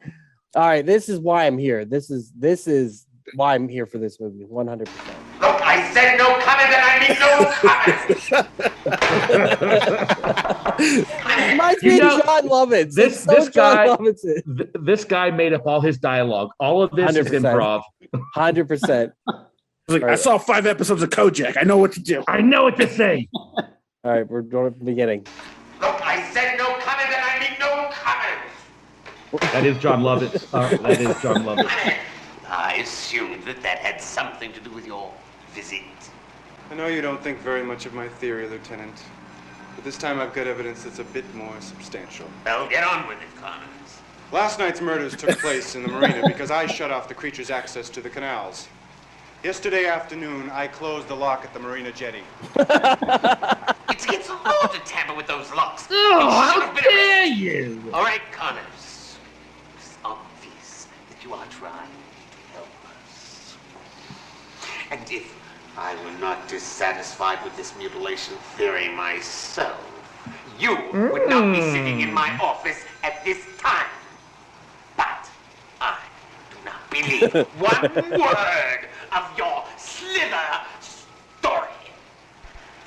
All right, this is why I'm here. This is why I'm here for this movie, 100%. Look, I said no comment and I mean no comment. Reminds me of John Lovitz. This John guy, Lovitz. this guy made up all his dialogue. All of this is 100%. improv. 100%. Like, I saw 5 episodes of Kojak. I know what to do. I know what to say. All right, we're going from the beginning. Look, I said no comment and I mean no comment. That is John Lovitz. That is John Lovitz. I assumed that had something to do with your visit. I know you don't think very much of my theory, Lieutenant, but this time I've got evidence that's a bit more substantial. Well, get on with it, Connors. Last night's murders took place in the marina because I shut off the creature's access to the canals. Yesterday afternoon, I closed the lock at the marina jetty. It's law to tamper with those locks. Oh, how dare you! All right, Connors. It's obvious that you are trying to help us. And if I were not dissatisfied with this mutilation theory myself, you would not be sitting in my office at this time. But I do not believe one word of your slither story.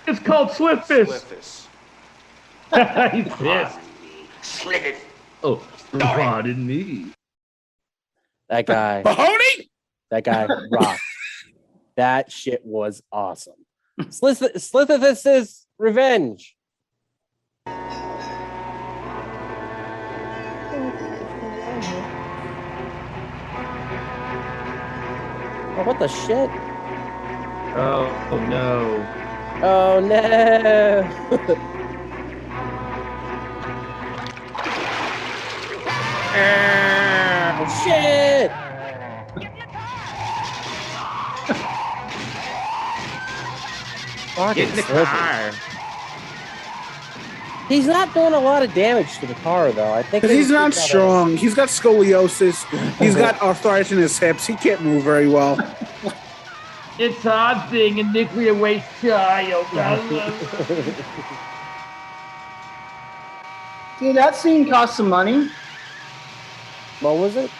It's called Slithis. Slithis. He's pissed. Slithis. Oh, pardon me. That guy. Mahoney? That guy rocked. That shit was awesome. Slithis' revenge. Oh, what the shit? Oh no. Oh no. Oh, shit. Fucking Get in the Slithis. car. He's not doing a lot of damage to the car, though. I think Because he's not strong. He's got scoliosis. He's got arthritis in his hips. He can't move very well. It's hard thing a nuclear waste child. See, that scene cost some money. What was it?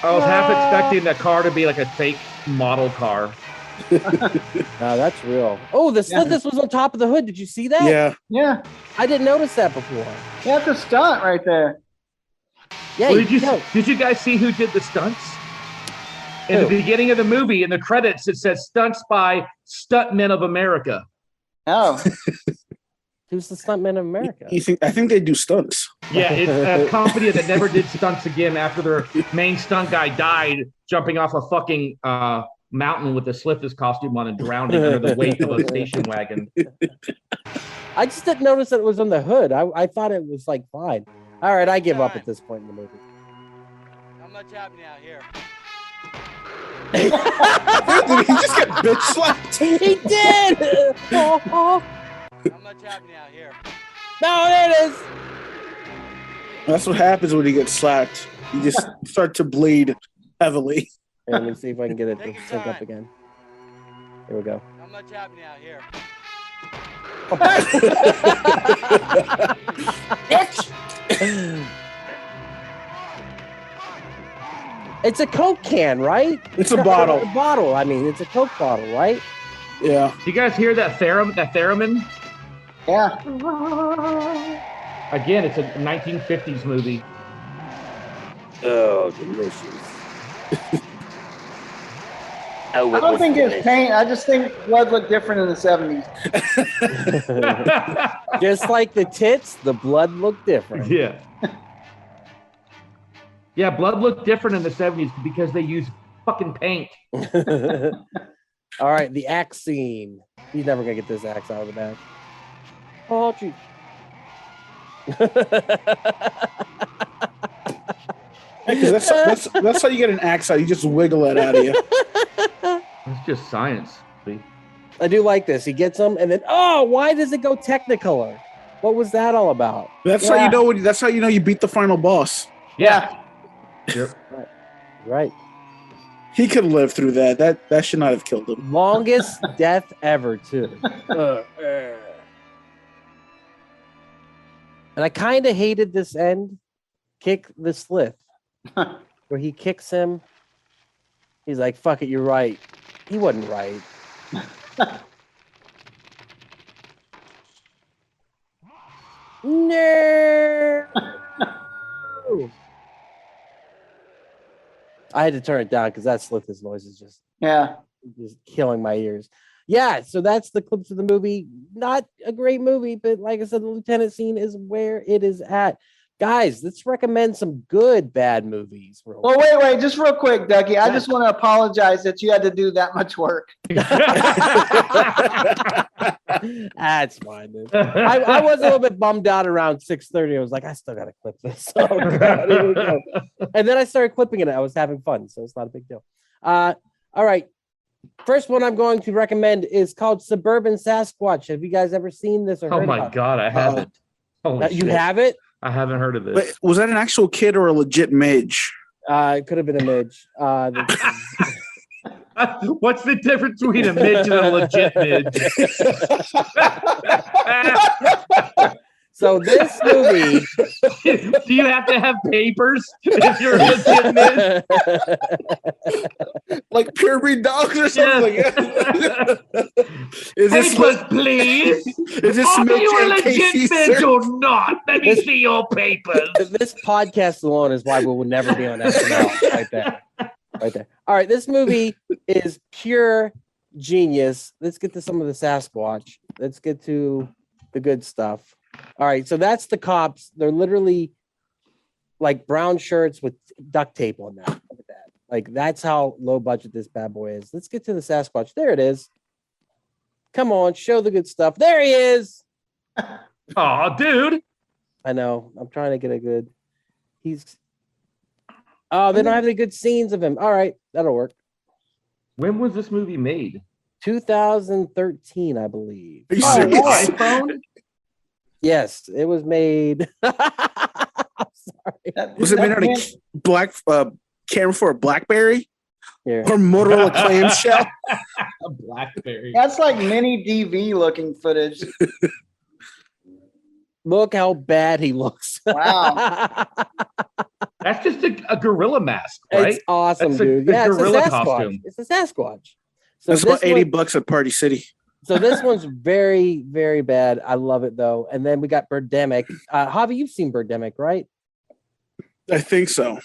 I was half expecting the car to be like a fake model car. No, that's real. Oh, the Slithis was on top of the hood. Did you see that? Yeah. Yeah. I didn't notice that before. That's a stunt right there. Yeah. Well, did you guys see who did the stunts? In the beginning of the movie, in the credits, it says stunts by Stuntmen of America. Oh. Who's the stuntman of America? I think they do stunts. Yeah, it's a company that never did stunts again after their main stunt guy died jumping off a fucking mountain with a Slithis costume on and drowning under the weight of a station wagon. I just didn't notice that it was on the hood. I thought it was like fine. All right, I give up at this point in the movie. How much happening out here? Did he just get bitch slapped? He did. How much happening out here? No, there it is. That's what happens when he gets slapped. You just start to bleed heavily. Here, let me see if I can get it to sync up again. Here we go. How much happening out here? It's a Coke can, right? It's a bottle. A bottle. I mean, it's a Coke bottle, right? Yeah. You guys hear that theremin? Yeah. Again, it's a 1950s movie. Oh, delicious. I don't think it's paint. I just think blood looked different in the 70s. Just like the tits, the blood looked different. Yeah. Yeah, blood looked different in the 70s because they used fucking paint. All right, the axe scene. He's never going to get this axe out of the bag. Oh, gee. That's how you get an axe out. You just wiggle it out of you. It's just science. See? I do like this. He gets them, and then why does it go Technicolor? What was that all about? That's how you know. That's how you know you beat the final boss. Yeah. Yep. Right. He could live through that. That should not have killed him. Longest death ever, too. And I kind of hated this end. Kick the Slith. Where he kicks him. He's like, fuck it, you're right. He wasn't right. No. I had to turn it down because that Slithis noise is just killing my ears. Yeah, so that's the clips of the movie. Not a great movie, but like I said, the lieutenant scene is where it is at. Guys, let's recommend some good bad movies. Well, wait, just real quick, Dougie. I just want to apologize that you had to do that much work. That's fine, dude. I was a little bit bummed out around 6:30. I was like, I still gotta clip this. Oh, God, here we go. And then I started clipping it. I was having fun, so it's not a big deal. All right. First one I'm going to recommend is called Suburban Sasquatch. Have you guys ever seen this or heard my about God, I haven't. You have it? I haven't heard of this. Wait, was that an actual kid or a legit midge? It could have been a midge. What's the difference between a midge and a legit midge? So this movie, do you have to have papers if you're a legit midge? Like purebred dogs or something? Is this papers, please? Is this are you a legit midge or not? Let me see your papers. This podcast alone is why we will never be on SNL. Right there. All right, this movie is pure genius. Let's get to some of the Sasquatch. Let's get to the good stuff. All right, so that's the cops. They're literally like brown shirts with duct tape on them. Look at that. Like, that's how low budget this bad boy is. Let's get to the Sasquatch. There it is. Come on, show the good stuff. There he is. Oh, dude. I know. I'm trying to get a good. Oh, they don't have any good scenes of him. All right, that'll work. When was this movie made? 2013, I believe. Are you serious? iPhone? Yes, it was made. I'm sorry. Was it made on a black camera for a BlackBerry? Here. Or Motorola clamshell? A BlackBerry. That's like mini DV looking footage. Look how bad he looks. Wow. That's just a gorilla mask, right? It's awesome, That's dude. a Yeah, it's a gorilla Sasquatch. costume. It's a Sasquatch. So That's about this $80 at Party City. So this one's very, very bad. I love it though. And then we got Birdemic. Javi, you've seen Birdemic, right? I think so.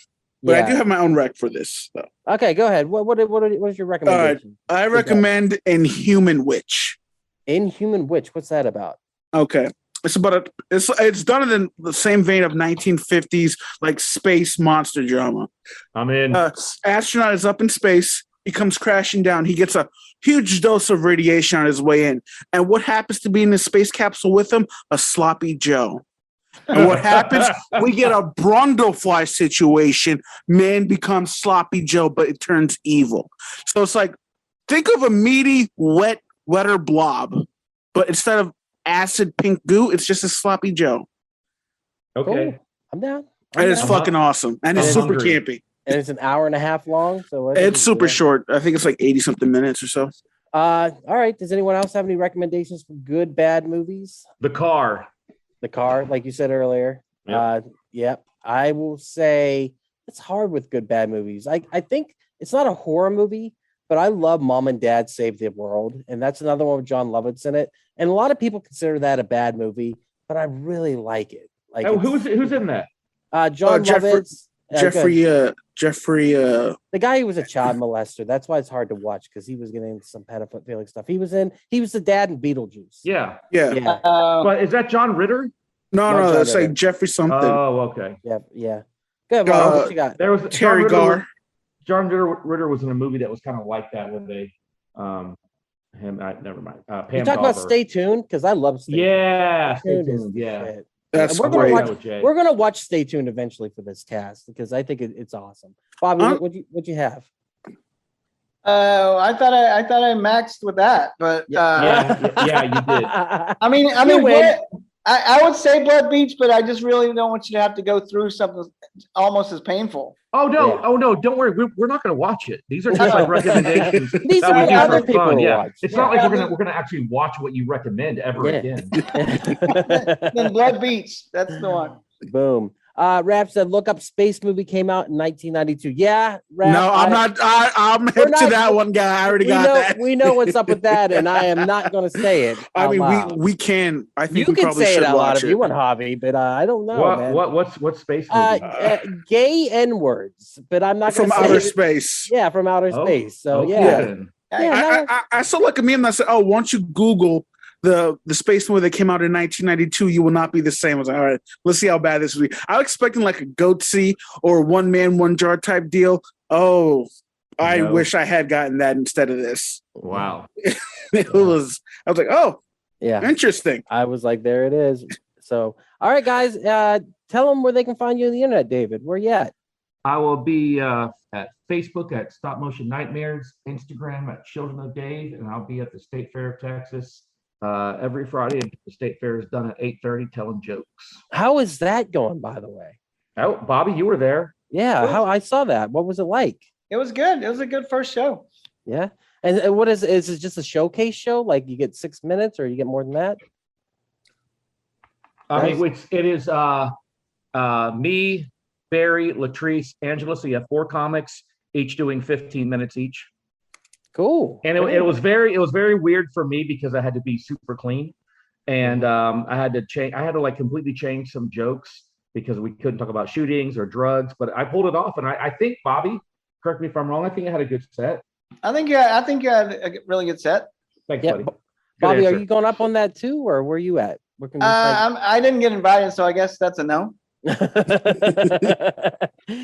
But I do have my own rec for this, though. Okay, go ahead. What is your recommendation? I recommend Inhuman Witch. Inhuman Witch. What's that about? Okay. It's about it's done in the same vein of 1950s like space monster drama. I'm in. Astronaut is up in space. He comes crashing down. He gets a huge dose of radiation on his way in. And what happens to be in the space capsule with him? A sloppy Joe. And what happens? We get a Brundlefly situation. Man becomes sloppy Joe, but it turns evil. So it's like, think of a meaty, wetter blob, but instead of acid pink goo, it's just a sloppy Joe. Okay. Cool. I'm down. And it's fucking awesome. And it's super campy. And it's an hour and a half long. So it's super short. I think it's like 80 something minutes or so. All right. Does anyone else have any recommendations for good, bad movies? The Car. The Car, like you said earlier. Yep. Yep. I will say it's hard with good, bad movies. I think it's not a horror movie, but I love Mom and Dad Save the World. And that's another one with John Lovitz in it. And a lot of people consider that a bad movie, but I really like it. Like, who's in that? John Lovitz. Jeffrey. The guy who was a child molester. That's why it's hard to watch because he was getting into some pedophilic stuff. He was the dad in Beetlejuice. Yeah. But is that John Ritter? No, that's like Jeffrey something. Oh, okay. Yeah. Good. Well, what you got? There was Terry Gar. John Ritter was in a movie that was kind of like that with never mind. Pam You talk about Stay Tuned because I love Stay Tuned. Stay Tuned. Yeah. That's we're great. We're gonna watch Stay Tuned eventually for this cast because I think it's awesome. Bobby, what'd you have? I thought I maxed with that, but yeah, you did. I mean, I would say Blood Beach, but I just really don't want you to have to go through something almost as painful. Oh no, don't worry. We're not going to watch it. These are just like recommendations. These are what other people watch. It's not like we're gonna actually watch what you recommend ever again. Then Blood Beach, that's the one. Boom. Rap said, look up Space Movie came out in 1992. Yeah, Rap, no, I'm not. I'm hip to that one, guy. I already got that. We know what's up with that, and I am not going to say it. I mean, we can. I think you we can probably say should it out loud watch if you want, Javi, but I don't know. Man. What's Space Movie? Gay N words, but I'm not from outer space. Yeah, from outer space. So okay. I saw like a meme that said, "Oh, once you Google the space movie that came out in 1992, you will not be the same." I was like, all right, let's see how bad this will be. I was expecting like a Goatsy or One Man, One Jar type deal. Oh, I wish I had gotten that instead of this. Wow. I was like, oh, yeah, interesting. I was like, there it is. So, all right, guys, tell them where they can find you on the internet, David. Where you at? I will be at Facebook at Stop Motion Nightmares, Instagram at Children of Dave, and I'll be at the State Fair of Texas every Friday. The State Fair is done at 8:30, telling jokes. How is that going, by the way? Oh, Bobby, you were there. Yeah, how I saw that. What was it like? It was good. It was a good first show. Yeah. And what is it just a showcase show? Like you get 6 minutes or you get more than that? I mean, it is me, Barry, Latrice, Angela. So you have 4 comics, each doing 15 minutes each. Cool. And it was very weird for me because I had to be super clean, and I had to like completely change some jokes because we couldn't talk about shootings or drugs. But I pulled it off, and I think, Bobby, correct me if I'm wrong, I think I had a good set. I think you had a really good set. Thanks, buddy. Bobby, are you going up on that too, or where are you at? I didn't get invited, so I guess that's a no.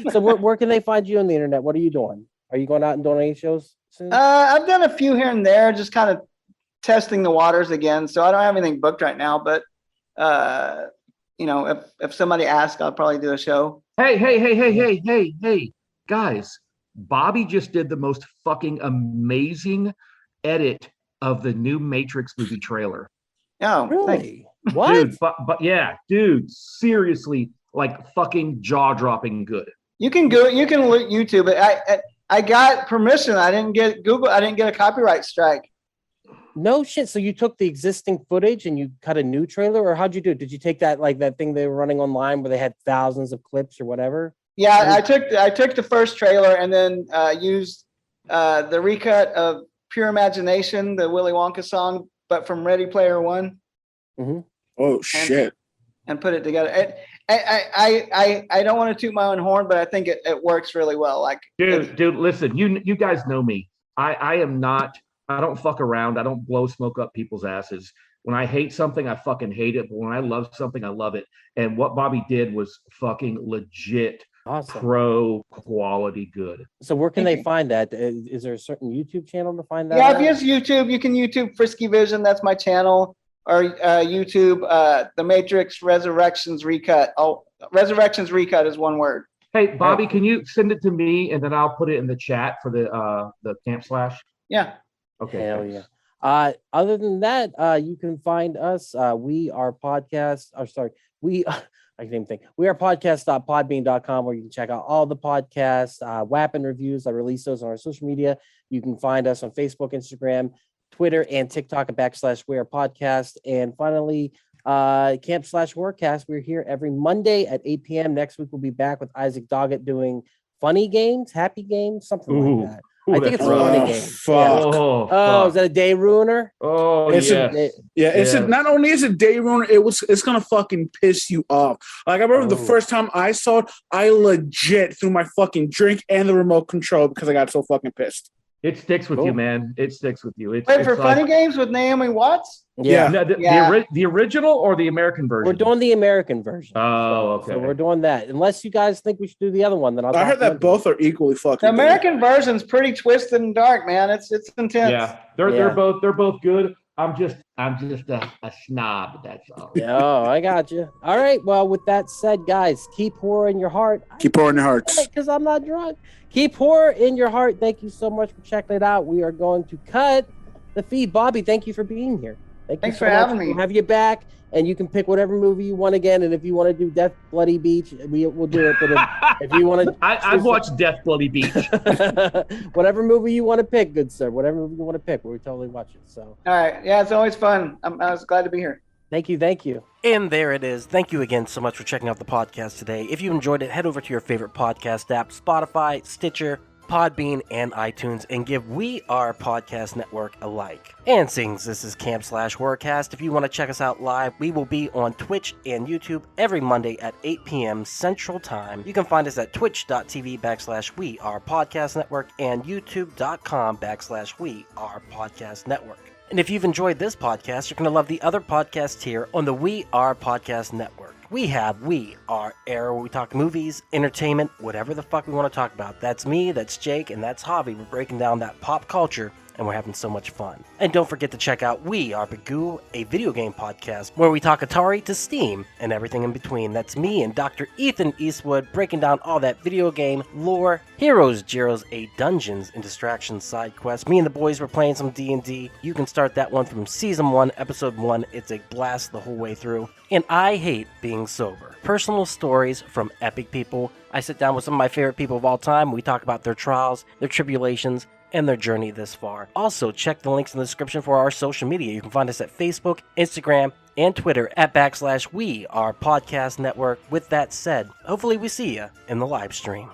So where can they find you on the internet? What are you doing? Are you going out and doing any shows soon? I've done a few here and there, just kind of testing the waters again. So I don't have anything booked right now, but if somebody asks, I'll probably do a show. Hey, guys, Bobby just did the most fucking amazing edit of the new Matrix movie trailer. Oh, Really? What? Dude, but yeah, dude, seriously, like fucking jaw-dropping good. You can look YouTube. I got permission. I didn't get Google. I didn't get a copyright strike. No shit. So you took the existing footage and you cut a new trailer, or how'd you do it? Did you take that thing they were running online where they had thousands of clips or whatever? Yeah, I took the first trailer and then used the recut of Pure Imagination, the Willy Wonka song, but from Ready Player One. Mm-hmm. Oh shit! And put it together. I don't want to toot my own horn, but I think it works really well. Like, dude, listen, you guys know me. I don't fuck around. I don't blow smoke up people's asses. When I hate something, I fucking hate it. But when I love something, I love it. And what Bobby did was fucking legit, awesome, pro quality good. So where can they find that? Is there a certain YouTube channel to find that? Yeah, if you use YouTube, you can YouTube Frisky Vision. That's my channel. Or YouTube, The Matrix Resurrections Recut. Oh, Resurrections Recut is one word. Hey, Bobby, can you send it to me and then I'll put it in the chat for the Camp Slash? Yeah. Okay. Hell yeah. Other than that, you can find us. We are podcast. Or sorry, we. I can't even think. We are podcast.podbean.com, where you can check out all the podcasts, WAP and reviews. I release those on our social media. You can find us on Facebook, Instagram, Twitter, and TikTok at / We Are Podcast. And finally, Camp / Horrorcast. We're here every Monday at 8 p.m. Next week, we'll be back with Isaac Doggett doing funny games, happy games, something like that. I think it's a funny game. Fuck. Oh, is that a day ruiner? Oh, it's not only is it day ruiner, it's gonna fucking piss you off. Like I remember the first time I saw it, I legit threw my fucking drink and the remote control because I got so fucking pissed. It sticks with you, man. It sticks with you. Wait, for funny games with Naomi Watts? Yeah. No, the original or the American version? We're doing the American version. Oh, okay. So we're doing that. Unless you guys think we should do the other one, then I heard that both are equally fucking. The American version's pretty twisted and dark, man. It's intense. Yeah, they're both good. I'm just a snob. That's all. Oh, I got you. All right. Well, with that said, guys, keep horror in your heart. Keep horror in your hearts. Because I'm not drunk. Keep horror in your heart. Thank you so much for checking it out. We are going to cut the feed. Bobby, thank you for being here. Thanks for having me. We'll have you back, and you can pick whatever movie you want again. And if you want to do Death Bloody Beach, we'll do it. But if you want to, I've watched Death Bloody Beach. Whatever movie you want to pick, good sir. Whatever movie you want to pick, we'll totally watch it. So. All right. Yeah, it's always fun. I was glad to be here. Thank you. Thank you. And there it is. Thank you again so much for checking out the podcast today. If you enjoyed it, head over to your favorite podcast app, Spotify, Stitcher, Podbean, and iTunes, and give We Are Podcast Network a like. And since this is Camp / Horrorcast, if you want to check us out live, we will be on Twitch and YouTube every Monday at 8 p.m. Central Time. You can find us at twitch.tv / We Are Podcast Network and youtube.com / We Are Podcast Network. And if you've enjoyed this podcast, you're going to love the other podcasts here on the We Are Podcast Network. We have We Are Air, where we talk movies, entertainment, whatever the fuck we want to talk about. That's me, that's Jake, and that's Javi. We're breaking down that pop culture, and we're having so much fun. And don't forget to check out We Are Bagu, a video game podcast, where we talk Atari to Steam and everything in between. That's me and Dr. Ethan Eastwood breaking down all that video game lore, heroes, Gyros, dungeons and distractions side quests. Me and the boys were playing some D&D. You can start that one from Season 1, Episode 1. It's a blast the whole way through. And I hate being sober. Personal stories from epic people. I sit down with some of my favorite people of all time. We talk about their trials, their tribulations, and their journey this far. Also, check the links in the description for our social media. You can find us at Facebook, Instagram, and Twitter at / We Are Podcast Network. With that said, hopefully we see you in the live stream.